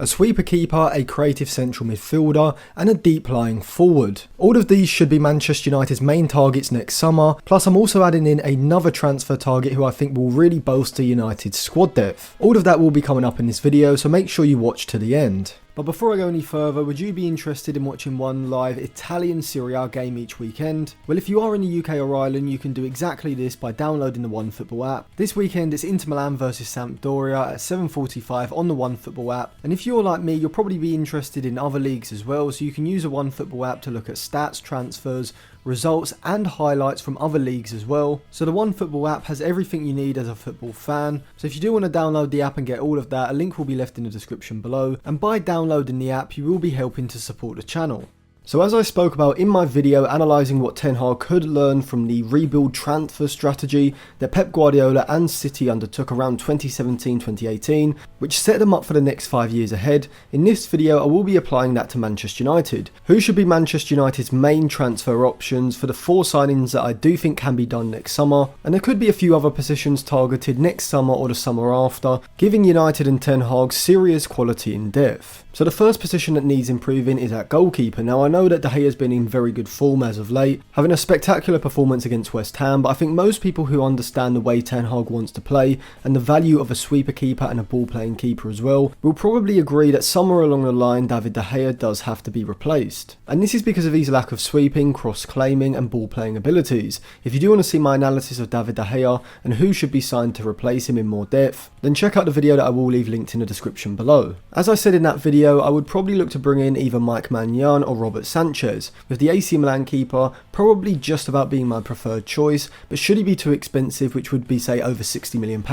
a sweeper keeper, a creative central midfielder, and a deep lying forward. All of these should be Manchester United's main targets next summer, plus I'm also adding in another transfer target who I think will really bolster United's squad depth. All of that will be coming up in this video, so make sure you watch to the end. But before I go any further, would you be interested in watching one live Italian Serie A game each weekend? Well, if you are in the UK or Ireland, you can do exactly this by downloading the OneFootball app. This weekend it's Inter Milan versus Sampdoria at 7:45 on the OneFootball app. And if you're like me, you'll probably be interested in other leagues as well, so you can use the OneFootball app to look at stats, transfers, results and highlights from other leagues as well. So the OneFootball app has everything you need as a football fan. So if you do want to download the app and get all of that, a link will be left in the description below. And by downloading the app, you will be helping to support the channel. So as I spoke about in my video analysing what Ten Hag could learn from the rebuild transfer strategy that Pep Guardiola and City undertook around 2017-2018, which set them up for the next 5 years ahead, in this video I will be applying that to Manchester United. Who should be Manchester United's main transfer options for the 4 signings that I do think can be done next summer, and there could be a few other positions targeted next summer or the summer after, giving United and Ten Hag serious quality in depth. So the first position that needs improving is at goalkeeper. Now I know that De Gea has been in very good form as of late, having a spectacular performance against West Ham, but I think most people who understand the way Ten Hag wants to play and the value of a sweeper keeper and a ball playing keeper as well, will probably agree that somewhere along the line David De Gea does have to be replaced. And this is because of his lack of sweeping, cross-claiming and ball playing abilities. If you do want to see my analysis of David De Gea and who should be signed to replace him in more depth, then check out the video that I will leave linked in the description below. As I said in that video, I would probably look to bring in either Mike Maignan or Robert Sanchez, with the AC Milan keeper probably just about being my preferred choice, but should he be too expensive, which would be say over £60 million,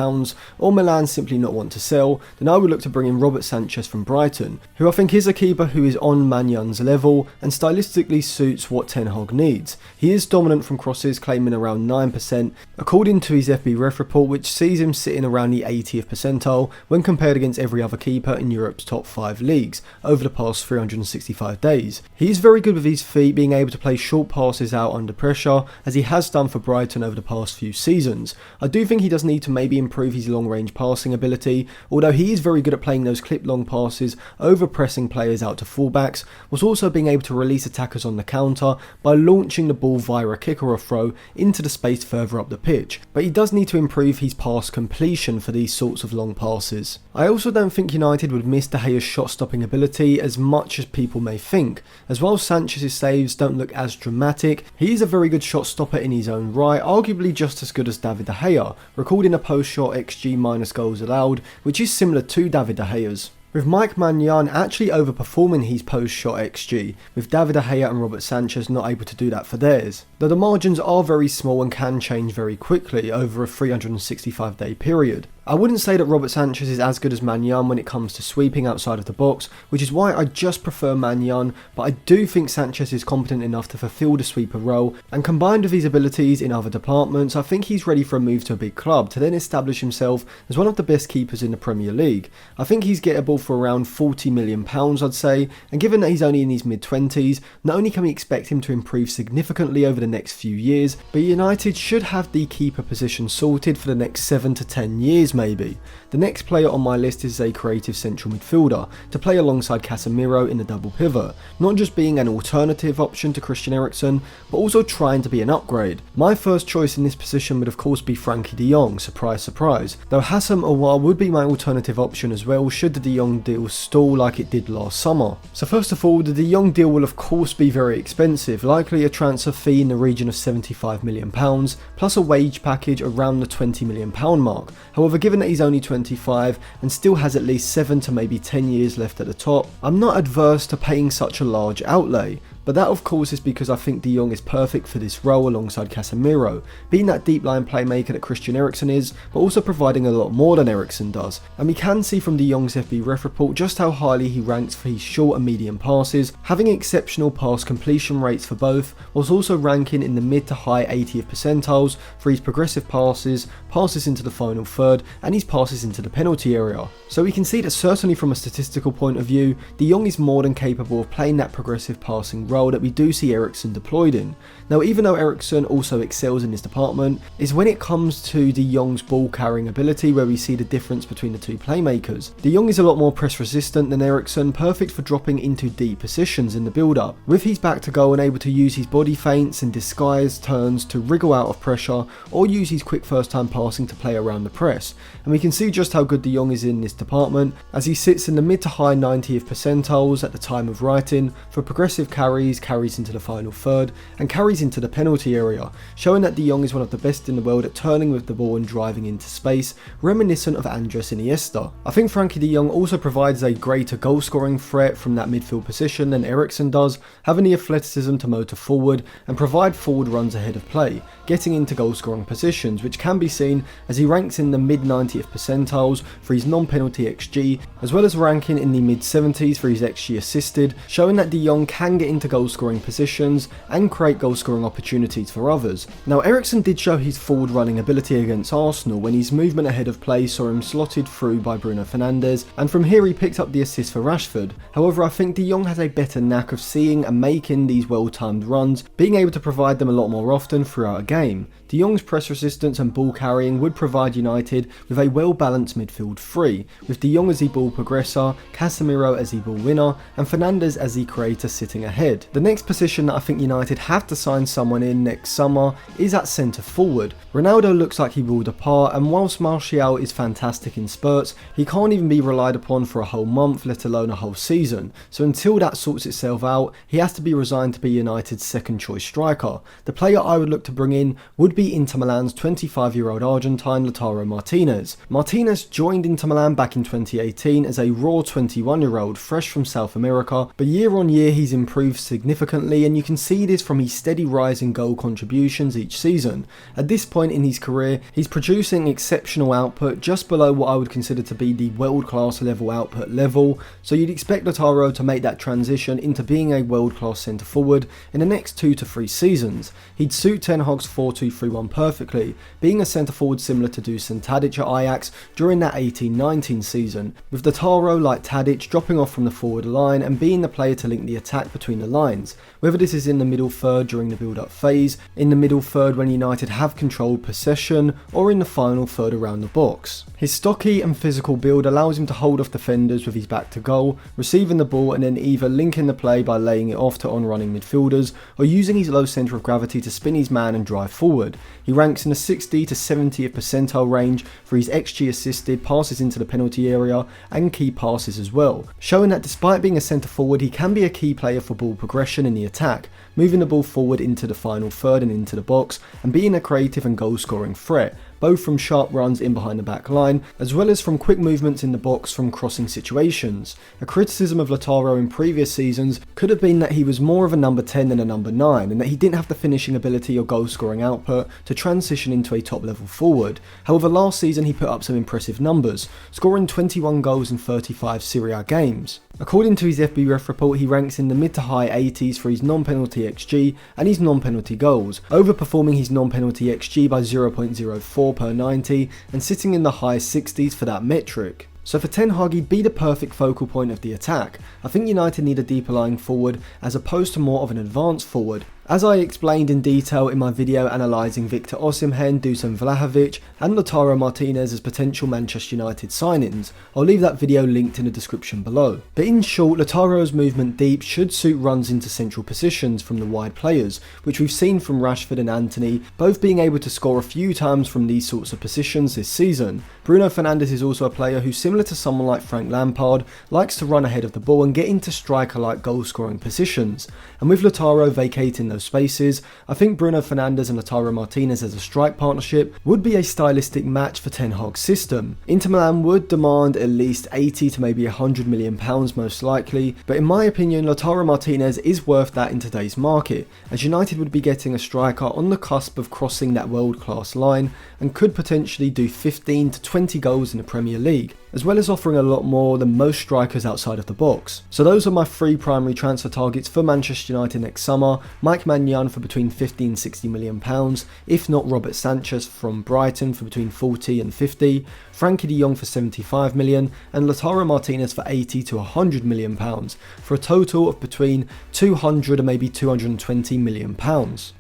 or Milan simply not want to sell, then I would look to bring in Robert Sanchez from Brighton, who I think is a keeper who is on Magnan's level and stylistically suits what Ten Hag needs. He is dominant from crosses, claiming around 9%, according to his FB ref report, which sees him sitting around the 80th percentile when compared against every other keeper in Europe's top 5 leagues over the past 365 days. He is very good with his feet, being able to play short passes out under pressure, as he has done for Brighton over the past few seasons. I do think he does need to maybe improve his long range passing ability, although he is very good at playing those clip long passes over pressing players out to fullbacks, whilst also being able to release attackers on the counter by launching the ball via a kick or a throw into the space further up the pitch. But he does need to improve his pass completion for these sorts of long passes. I also don't think United would miss De Gea's shot stopping ability as much as people may think. As while Sanchez's saves don't look as dramatic, he is a very good shot stopper in his own right, arguably just as good as David De Gea, recording a post shot XG minus goals allowed, which is similar to David De Gea's, with Mike Maignan actually overperforming his post-shot XG, with David De Gea and Robert Sanchez not able to do that for theirs. Though the margins are very small and can change very quickly over a 365-day period. I wouldn't say that Robert Sanchez is as good as Maignan when it comes to sweeping outside of the box, which is why I just prefer Maignan, but I do think Sanchez is competent enough to fulfill the sweeper role, and combined with his abilities in other departments, I think he's ready for a move to a big club to then establish himself as one of the best keepers in the Premier League. I think he's gettable for around £40 million I'd say, and given that he's only in his mid-20s, not only can we expect him to improve significantly over the next few years, but United should have the keeper position sorted for the next 7 to 10 years maybe. The next player on my list is a creative central midfielder to play alongside Casemiro in the double pivot, not just being an alternative option to Christian Eriksen, but also trying to be an upgrade. My first choice in this position would of course be Frankie de Jong, surprise surprise, though Hassam Aouar would be my alternative option as well should the de Jong deal stall like it did last summer. So first of all, the de Jong deal will of course be very expensive, likely a transfer fee in the region of £75 million, plus a wage package around the £20 million mark. However, given that he's only 25 and still has at least 7 to maybe 10 years left at the top, I'm not adverse to paying such a large outlay. But that of course is because I think de Jong is perfect for this role alongside Casemiro, being that deep line playmaker that Christian Eriksen is, but also providing a lot more than Eriksen does. And we can see from de Jong's FB ref report just how highly he ranks for his short and medium passes, having exceptional pass completion rates for both, whilst also ranking in the mid to high 80th percentiles for his progressive passes, passes into the final third, and his passes into the penalty area. So we can see that certainly from a statistical point of view, de Jong is more than capable of playing that progressive passing role role that we do see Eriksen deployed in. Now, even though Eriksen also excels in this department, is when it comes to De Jong's ball carrying ability where we see the difference between the two playmakers. De Jong is a lot more press resistant than Eriksen, perfect for dropping into deep positions in the build-up, with his back to goal and able to use his body feints and disguised turns to wriggle out of pressure, or use his quick first time passing to play around the press. And we can see just how good De Jong is in this department, as he sits in the mid to high 90th percentiles at the time of writing for progressive carries, carries into the final third, and carries into the penalty area, showing that De Jong is one of the best in the world at turning with the ball and driving into space, reminiscent of Andres Iniesta. I think Frankie De Jong also provides a greater goal scoring threat from that midfield position than Eriksen does, having the athleticism to motor forward and provide forward runs ahead of play, getting into goal scoring positions, which can be seen as he ranks in the mid 90th percentiles for his non-penalty XG, as well as ranking in the mid 70s for his XG assisted, showing that De Jong can get into goal scoring positions and create goal scoring opportunities for others. Now, Eriksen did show his forward running ability against Arsenal when his movement ahead of play saw him slotted through by Bruno Fernandes, and from here he picked up the assist for Rashford. However, I think De Jong has a better knack of seeing and making these well-timed runs, being able to provide them a lot more often throughout a game. De Jong's press resistance and ball carrying would provide United with a well-balanced midfield three, with De Jong as the ball progressor, Casemiro as the ball winner, and Fernandes as the creator sitting ahead. The next position that I think United have to sign someone in next summer is at centre forward. Ronaldo looks like he will depart, and whilst Martial is fantastic in spurts, he can't even be relied upon for a whole month, let alone a whole season. So until that sorts itself out, he has to be resigned to be United's second choice striker. The player I would look to bring in would be Inter Milan's 25-year-old Argentine Lautaro Martinez. Martinez joined Inter Milan back in 2018 as a raw 21-year-old fresh from South America, but year on year he's improved significantly, and you can see this from his steady rise in goal contributions each season. At this point in his career, he's producing exceptional output just below what I would consider to be the world-class level output level, so you'd expect Lautaro to make that transition into being a world-class centre forward in the next 2 to 3 seasons. He'd suit Ten Hag's 4-2-3-1 perfectly, being a centre forward similar to Dusan Tadic at Ajax during that 18-19 season, with Lautaro, like Tadic, dropping off from the forward line and being the player to link the attack between the lines, whether this is in the middle third during the build-up phase, in the middle third when United have controlled possession, or in the final third around the box. His stocky and physical build allows him to hold off defenders with his back to goal, receiving the ball and then either linking the play by laying it off to on-running midfielders, or using his low centre of gravity to spin his man and drive forward. He ranks in the 60 to 70th percentile range for his XG assisted, passes into the penalty area, and key passes as well, showing that despite being a centre forward, he can be a key player for ball progression in the attack, moving the ball forward into the final third and into the box, and being a creative and goal scoring threat, both from sharp runs in behind the back line, as well as from quick movements in the box from crossing situations. A criticism of Lautaro in previous seasons could have been that he was more of a number 10 than a number 9, and that he didn't have the finishing ability or goal scoring output to transition into a top level forward. However, last season he put up some impressive numbers, scoring 21 goals in 35 Serie A games. According to his FBref report, he ranks in the mid to high 80s for his non-penalty XG and his non-penalty goals, overperforming his non-penalty XG by 0.04 per 90 and sitting in the high 60s for that metric. So for Ten Hag, he'd be the perfect focal point of the attack. I think United need a deeper lying forward as opposed to more of an advanced forward. As I explained in detail in my video analysing Victor Osimhen, Dusan Vlahovic and Lautaro Martinez as potential Manchester United signings, I'll leave that video linked in the description below. But in short, Lautaro's movement deep should suit runs into central positions from the wide players, which we've seen from Rashford and Antony, both being able to score a few times from these sorts of positions this season. Bruno Fernandes is also a player who, similar to someone like Frank Lampard, likes to run ahead of the ball and get into striker-like goal-scoring positions. And with Lautaro vacating those spaces, I think Bruno Fernandes and Lautaro Martinez as a strike partnership would be a stylistic match for Ten Hag's system. Inter Milan would demand at least 80 to maybe £100 million most likely, but in my opinion Lautaro Martinez is worth that in today's market, as United would be getting a striker on the cusp of crossing that world-class line and could potentially do 15 to 20 goals in the Premier League, as well as offering a lot more than most strikers outside of the box. So those are my 3 primary transfer targets for Manchester United next summer: Mike Maignan for between 50 and 60 million pounds, if not Robert Sanchez from Brighton for between 40 and 50, Frankie de Jong for £75 million, and Lautaro Martinez for £80 to £100 million, for a total of between £200 and maybe £220 million,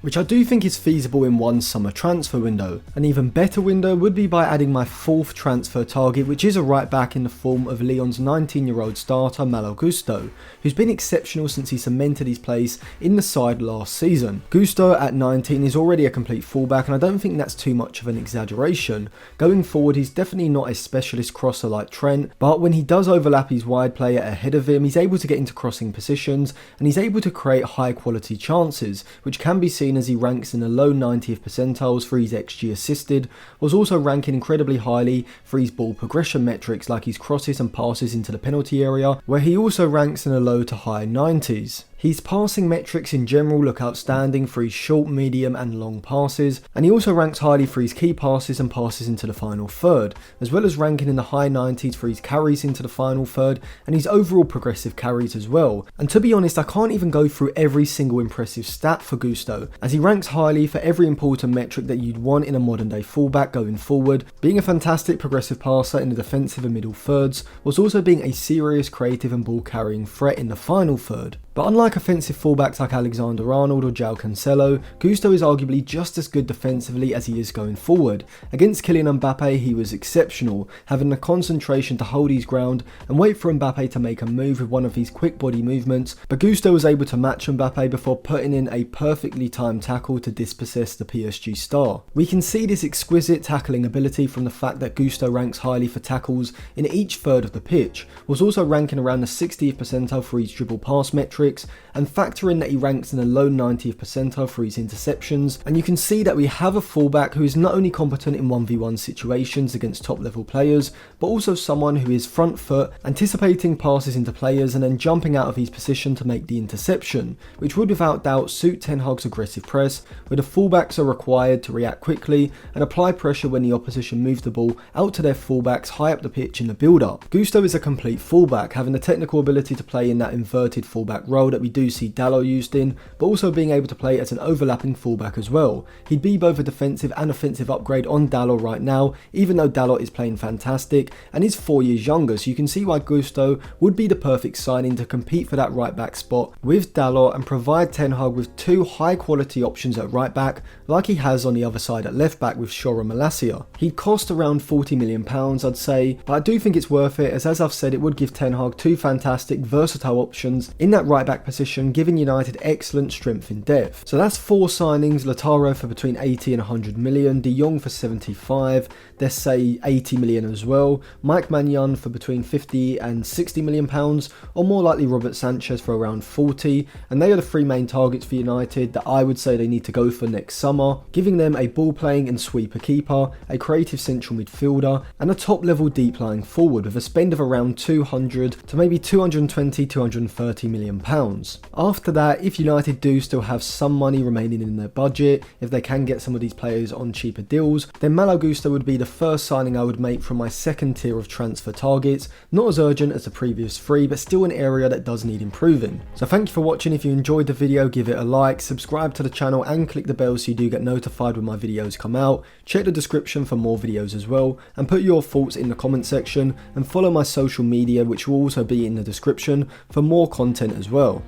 which I do think is feasible in one summer transfer window. An even better window would be by adding my fourth transfer target, which is a right back in the form of Lyon's 19-year-old starter Malo Gusto, who's been exceptional since he cemented his place in the side last season. Gusto at 19 is already a complete fullback, and I don't think that's too much of an exaggeration. Going forward, he's definitely not a specialist crosser like Trent, but when he does overlap his wide player ahead of him, he's able to get into crossing positions and he's able to create high quality chances, which can be seen as he ranks in the low 90th percentiles for his XG assisted, was also ranking incredibly highly for his ball progression metrics like his crosses and passes into the penalty area, where he also ranks in the low to high 90s. His passing metrics in general look outstanding for his short, medium and long passes, and he also ranks highly for his key passes and passes into the final third, as well as ranking in the high 90s for his carries into the final third and his overall progressive carries as well. And to be honest, I can't even go through every single impressive stat for Gusto, as he ranks highly for every important metric that you'd want in a modern day fullback going forward, being a fantastic progressive passer in the defensive and middle thirds, whilst also being a serious creative and ball carrying threat in the final third. But unlike offensive fullbacks like Alexander-Arnold or João Cancelo, Gusto is arguably just as good defensively as he is going forward. Against Kylian Mbappe, he was exceptional, having the concentration to hold his ground and wait for Mbappe to make a move with one of his quick body movements, but Gusto was able to match Mbappe before putting in a perfectly timed tackle to dispossess the PSG star. We can see this exquisite tackling ability from the fact that Gusto ranks highly for tackles in each third of the pitch, was also ranking around the 60th percentile for his dribble pass metric, and factor in that he ranks in the low 90th percentile for his interceptions, and you can see that we have a fullback who is not only competent in 1v1 situations against top level players, but also someone who is front foot, anticipating passes into players and then jumping out of his position to make the interception, which would without doubt suit Ten Hag's aggressive press, where the fullbacks are required to react quickly and apply pressure when the opposition move the ball out to their fullbacks high up the pitch in the build-up. Gusto is a complete fullback, having the technical ability to play in that inverted fullback role that we do see Dalot used in, but also being able to play as an overlapping fullback as well. He'd be both a defensive and offensive upgrade on Dalot right now, even though Dalot is playing fantastic and is 4 years younger, so you can see why Gusto would be the perfect signing to compete for that right back spot with Dalot and provide Ten Hag with two high quality options at right back, like he has on the other side at left back with Shora Malacia. He'd cost around £40 million I'd say, but I do think it's worth it, as I've said, it would give Ten Hag two fantastic versatile options in that right back position, giving United excellent strength in depth. So that's four signings: Lautaro for between 80 and 100 million, De Jong for 75, let's say 80 million as well, Mike Maignan for between 50 and 60 million pounds, or more likely Robert Sanchez for around 40, and they are the three main targets for United that I would say they need to go for next summer, giving them a ball playing and sweeper keeper, a creative central midfielder, and a top level deep lying forward with a spend of around 200 to maybe 220-230 million pounds. After that, if United do still have some money remaining in their budget, if they can get some of these players on cheaper deals, then Malo Gusto would be the first signing I would make from my second tier of transfer targets, not as urgent as the previous three, but still an area that does need improving. So thank you for watching. If you enjoyed the video, give it a like, subscribe to the channel and click the bell so you do get notified when my videos come out. Check the description for more videos as well, and put your thoughts in the comment section, and follow my social media, which will also be in the description, for more content as well.